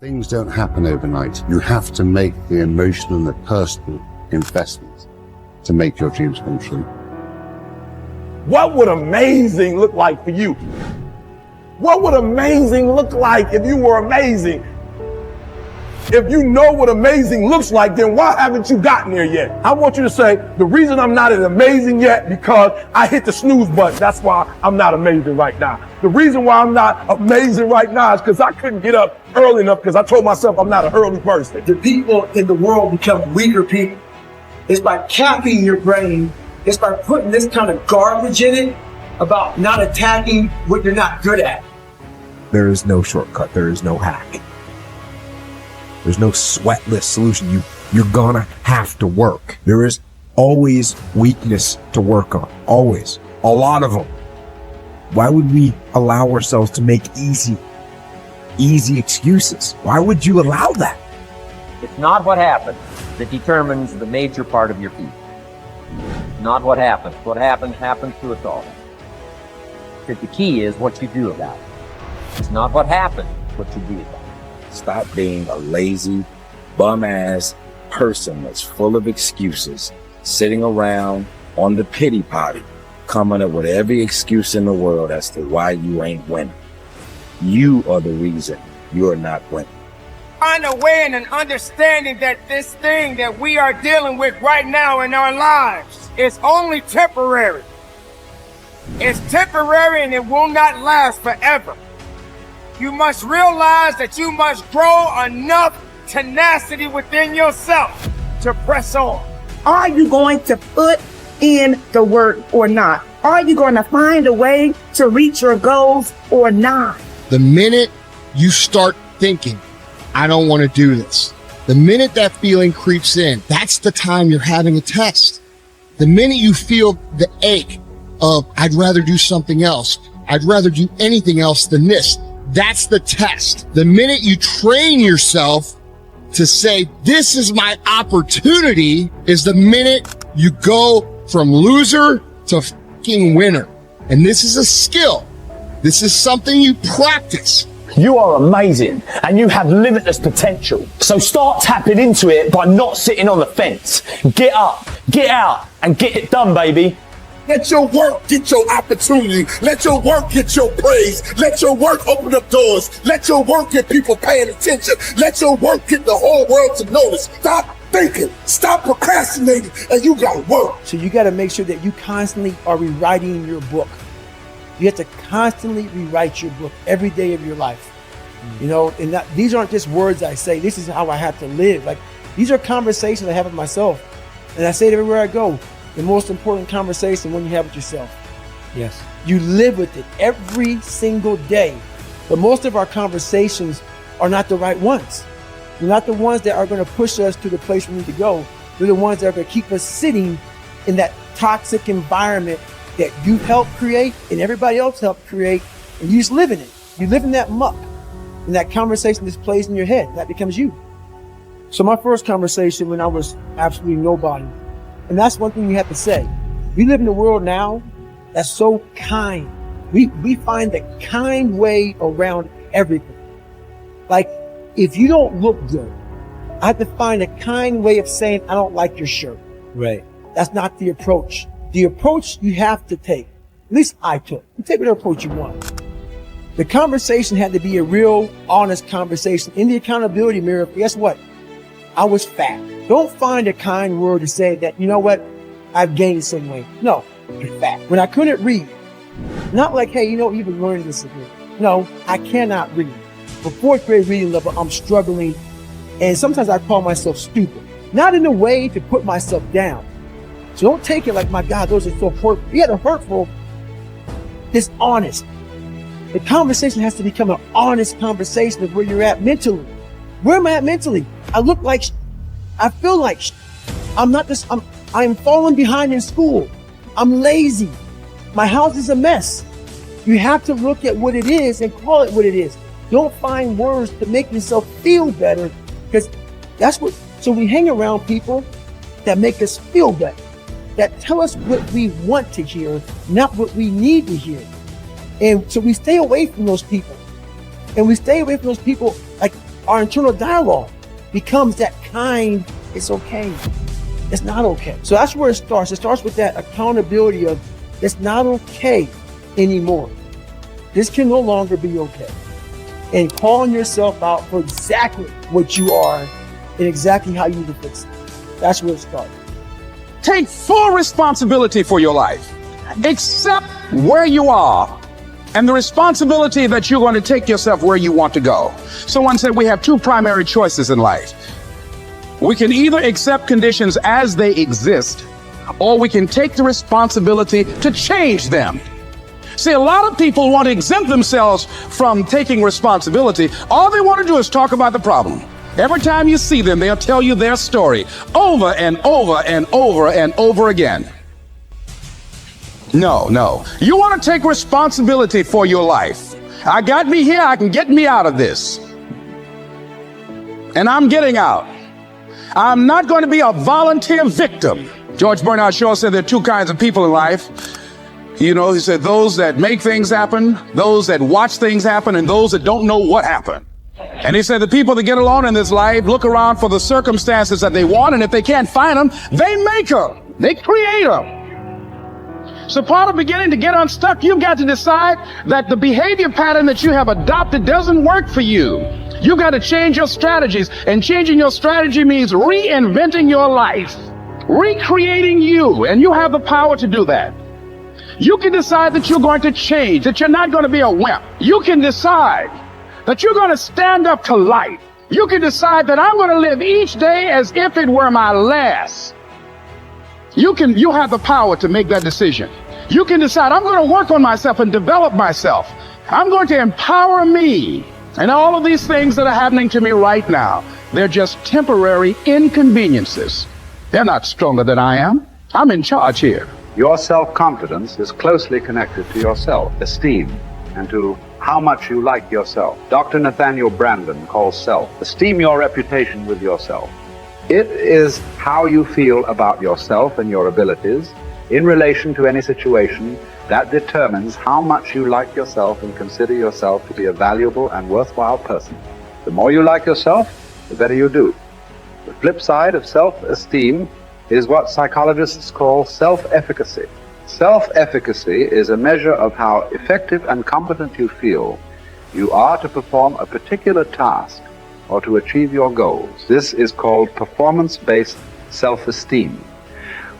Things don't happen overnight. You have to make the emotional and the personal investment to make your dreams come true. What would amazing look like for you? What would amazing look like if you were amazing? If you know what amazing looks like, then why haven't you gotten there yet? I want you to say, the reason I'm not as amazing yet because I hit the snooze button. That's why I'm not amazing right now. The reason why I'm not amazing right now is because I couldn't get up early enough because I told myself I'm not an early person. The people in the world become weaker people. It's by capping your brain. It's by putting this kind of garbage in it about not attacking what you're not good at. There is no shortcut. There is no hack. There's no sweatless solution. You're gonna have to work. There is always weakness to work on. Always. A lot of them. Why would we allow ourselves to make easy excuses? Why would you allow that? It's not what happens that determines the major part of your future. Not what happens. What happens to us all. But the key is what you do about it. It's not what happens, what you do about it. Stop being a lazy, bum-ass person that's full of excuses, sitting around on the pity potty, coming up with every excuse in the world as to why you ain't winning. You are the reason you're not winning. Find a way and an understanding that this thing that we are dealing with right now in our lives is only temporary. It's temporary and it will not last forever. You must realize that you must grow enough tenacity within yourself to press on. Are you going to put in the work or not? Are you going to find a way to reach your goals or not? The minute you start thinking, I don't want to do this, the minute that feeling creeps in, that's the time you're having a test. The minute you feel the ache of, I'd rather do something else, I'd rather do anything else than this, that's the test. The minute you train yourself to say, this is my opportunity, is the minute you go from loser to fucking winner. And this is a skill. This is something you practice. You are amazing and you have limitless potential. So start tapping into it by not sitting on the fence. Get up, get out, and get it done, baby. Let your work get your opportunity. Let your work get your praise. Let your work open up doors. Let your work get people paying attention. Let your work get the whole world to notice. Stop thinking. Stop procrastinating. And you got to work. So you got to make sure that you constantly are rewriting your book. You have to constantly rewrite your book every day of your life. You know, and these aren't just words I say. This is how I have to live. Like, these are conversations I have with myself. And I say it everywhere I go. The most important conversation when you have with yourself. Yes. You live with it every single day. But most of our conversations are not the right ones. They're not the ones that are going to push us to the place we need to go. They're the ones that are going to keep us sitting in that toxic environment that you helped create and everybody else helped create, and you just live in it. You live in that muck, and that conversation just plays in your head. That becomes you. So my first conversation when I was absolutely nobody, and that's one thing you have to say. We live in a world now that's so kind. We find the kind way around everything. Like, if you don't look good, I have to find a kind way of saying, I don't like your shirt. Right. That's not the approach. The approach you have to take, at least I took. You take whatever approach you want. The conversation had to be a real, honest conversation. In the accountability mirror, guess what? I was fat. Don't find a kind word to say that, you know what, I've gained some weight. No, you're fat. When I couldn't read, not like, hey, you know, you've been learning this again. No, I cannot read. For fourth grade reading level, I'm struggling. And sometimes I call myself stupid. Not in a way to put myself down. So don't take it like, my God, those are so hurtful. Yeah, they're hurtful. It's honest. The conversation has to become an honest conversation of where you're at mentally. Where am I at mentally? I look like I feel like I'm falling behind in school. I'm lazy. My house is a mess. You have to look at what it is and call it what it is. Don't find words to make yourself feel better, because that's what, so we hang around people that make us feel better, that tell us what we want to hear, not what we need to hear. And so we stay away from those people. And we stay away from those people. Like, our internal dialogue becomes that kind, it's okay. It's not okay. So that's where it starts. It starts with that accountability of it's not okay anymore. This can no longer be okay. And calling yourself out for exactly what you are and exactly how you need to fix it. That's where it starts. Take full responsibility for your life. Accept where you are and the responsibility that you're going to take yourself where you want to go. Someone said we have two primary choices in life. We can either accept conditions as they exist, or we can take the responsibility to change them. See, a lot of people want to exempt themselves from taking responsibility. All they want to do is talk about the problem. Every time you see them, they'll tell you their story over and over and over and over again. No. You want to take responsibility for your life. I got me here, I can get me out of this. And I'm getting out. I'm not going to be a volunteer victim. George Bernard Shaw said there are two kinds of people in life. You know, he said those that make things happen, those that watch things happen, and those that don't know what happened. And he said the people that get along in this life look around for the circumstances that they want, and if they can't find them, they make them. They create them. So part of beginning to get unstuck, you've got to decide that the behavior pattern that you have adopted doesn't work for you. You've got to change your strategies, and changing your strategy means reinventing your life, recreating you, and you have the power to do that. You can decide that you're going to change, that you're not going to be a wimp. You can decide that you're going to stand up to life. You can decide that I'm going to live each day as if it were my last. You have the power to make that decision. You can decide I'm going to work on myself and develop myself. I'm going to empower me. And all of these things that are happening to me right now, they're just temporary inconveniences. They're not stronger than I am. I'm in charge here. Your self-confidence is closely connected to your self-esteem and to how much you like yourself. Dr. Nathaniel Branden calls self-esteem your reputation with yourself. It is how you feel about yourself and your abilities in relation to any situation that determines how much you like yourself and consider yourself to be a valuable and worthwhile person. The more you like yourself, the better you do. The flip side of self-esteem is what psychologists call self-efficacy. Self-efficacy is a measure of how effective and competent you feel you are to perform a particular task or to achieve your goals. This is called performance-based self-esteem.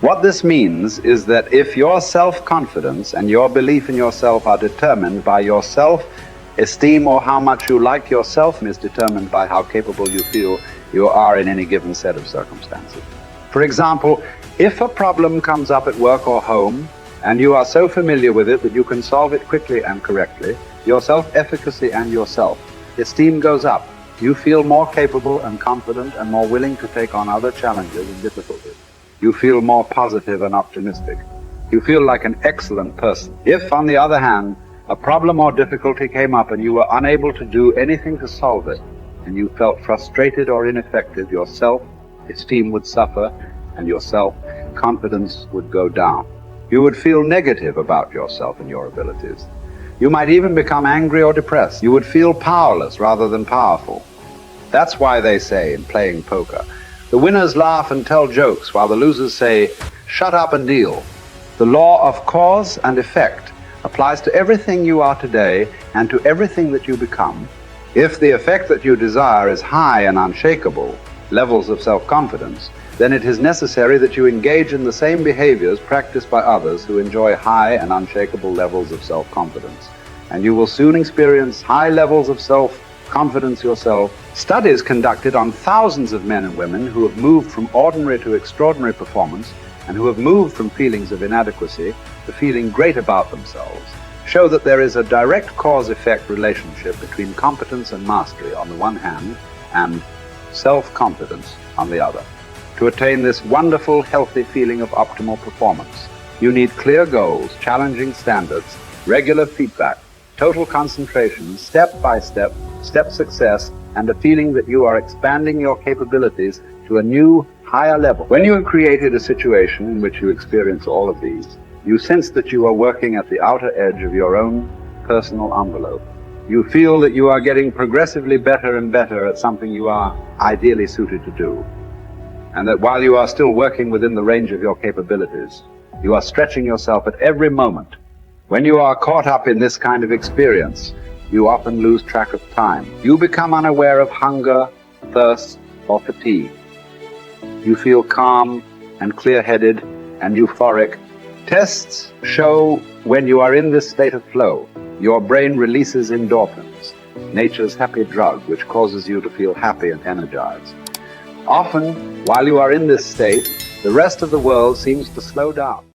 What this means is that if your self-confidence and your belief in yourself are determined by your self-esteem, or how much you like yourself is determined by how capable you feel you are in any given set of circumstances. For example, if a problem comes up at work or home, and you are so familiar with it that you can solve it quickly and correctly, your self-efficacy and your self-esteem goes up. You feel more capable and confident and more willing to take on other challenges and difficulties. You feel more positive and optimistic. You feel like an excellent person. If, on the other hand, a problem or difficulty came up and you were unable to do anything to solve it, and you felt frustrated or ineffective, your self-esteem would suffer and your self-confidence would go down. You would feel negative about yourself and your abilities. You might even become angry or depressed. You would feel powerless rather than powerful. That's why they say in playing poker, the winners laugh and tell jokes while the losers say, shut up and deal. The law of cause and effect applies to everything you are today and to everything that you become. If the effect that you desire is high and unshakable, levels of self-confidence, then it is necessary that you engage in the same behaviors practiced by others who enjoy high and unshakable levels of self-confidence. And you will soon experience high levels of self-confidence yourself. Studies conducted on thousands of men and women who have moved from ordinary to extraordinary performance and who have moved from feelings of inadequacy to feeling great about themselves show that there is a direct cause-effect relationship between competence and mastery on the one hand and self-confidence on the other. To attain this wonderful, healthy feeling of optimal performance, you need clear goals, challenging standards, regular feedback, total concentration, step-by-step, step success, and a feeling that you are expanding your capabilities to a new, higher level. When you have created a situation in which you experience all of these, you sense that you are working at the outer edge of your own personal envelope. You feel that you are getting progressively better and better at something you are ideally suited to do. And that while you are still working within the range of your capabilities, you are stretching yourself at every moment. When you are caught up in this kind of experience, you often lose track of time. You become unaware of hunger, thirst, or fatigue. You feel calm and clear-headed and euphoric. Tests show when you are in this state of flow, your brain releases endorphins, nature's happy drug, which causes you to feel happy and energized. Often, while you are in this state, the rest of the world seems to slow down.